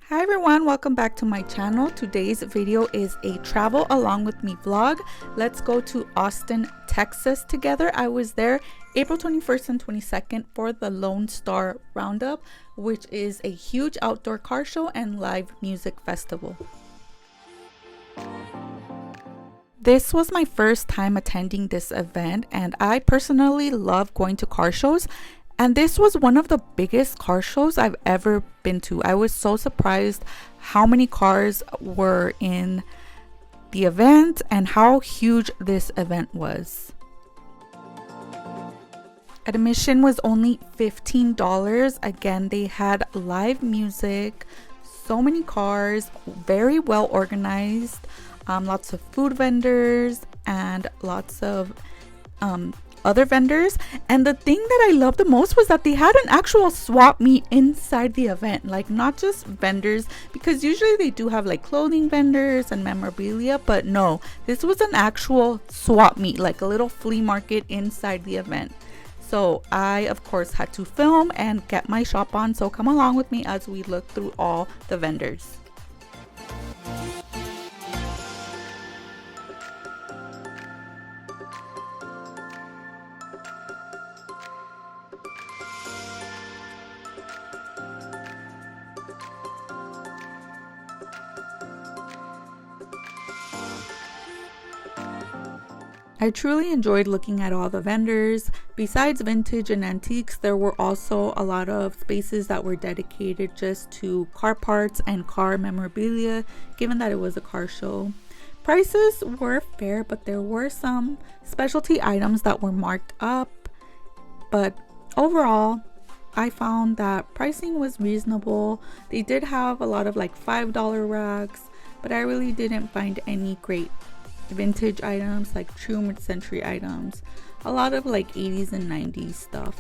Hi everyone, welcome back to my channel. Today's video is a travel along with me vlog. Let's go to Austin, Texas together. I was there April 21st and 22nd for the Lonestar Roundup, which is a huge outdoor car show and live music festival. This was my first time attending this event, and I personally love going to car shows. And this was one of the biggest car shows I've ever been to. I was so surprised how many cars were in the event and how huge this event was. Admission was only $15. Again, they had live music, so many cars, very well organized, lots of food vendors and lots of other vendors. And the thing that I loved the most was that they had an actual swap meet inside the event, like not just vendors, because usually they do have like clothing vendors and memorabilia, but no, this was an actual swap meet, like a little flea market inside the event. So I of course had to film and get my shop on, so come along with me as we look through all the vendors. I truly enjoyed looking at all the vendors. Besides vintage and antiques, there were also a lot of spaces that were dedicated just to car parts and car memorabilia, given that it was a car show. Prices were fair, but there were some specialty items that were marked up. But overall, I found that pricing was reasonable. They did have a lot of like $5 racks, but I really didn't find any great vintage items, like true mid-century items. A lot of like 80s and 90s stuff.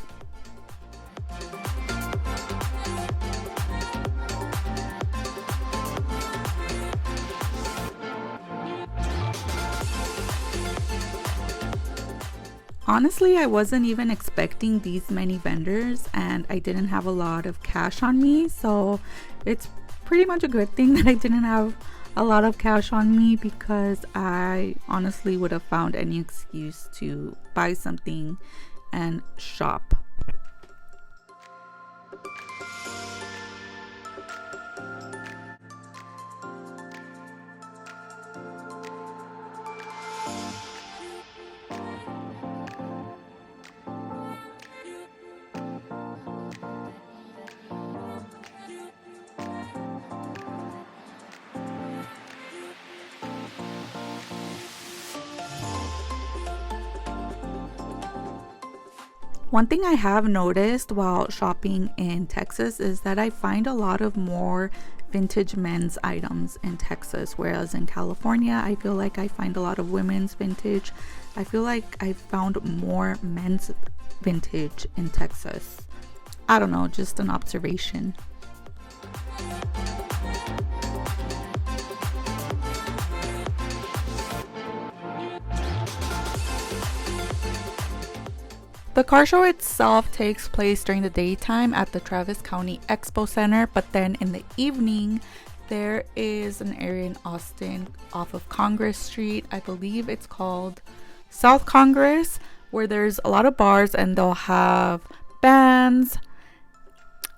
Honestly, I wasn't even expecting these many vendors, and I didn't have a lot of cash on me, so it's pretty much a good thing that I didn't have a lot of cash on me, because I honestly would have found any excuse to buy something and shop. One thing I have noticed while shopping in Texas is that I find a lot of more vintage men's items in Texas, whereas in California, I feel like I find a lot of women's vintage. I feel like I found more men's vintage in Texas. I don't know, just an observation. The car show itself takes place during the daytime at the Travis County Expo Center, but then in the evening there is an area in Austin off of Congress Street. I believe it's called South Congress, where there's a lot of bars and they'll have bands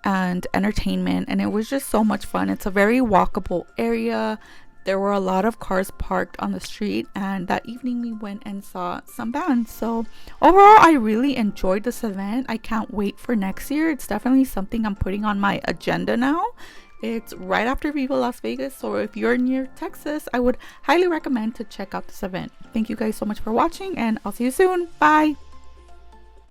and entertainment, and it was just so much fun. It's a very walkable area. There were a lot of cars parked on the street, and that evening we went and saw some bands. So overall, I really enjoyed this event. I can't wait for next year. It's definitely something I'm putting on my agenda now. It's right after Viva Las Vegas, so if you're near Texas, I would highly recommend to check out this event. Thank you guys so much for watching, and I'll see you soon. Bye.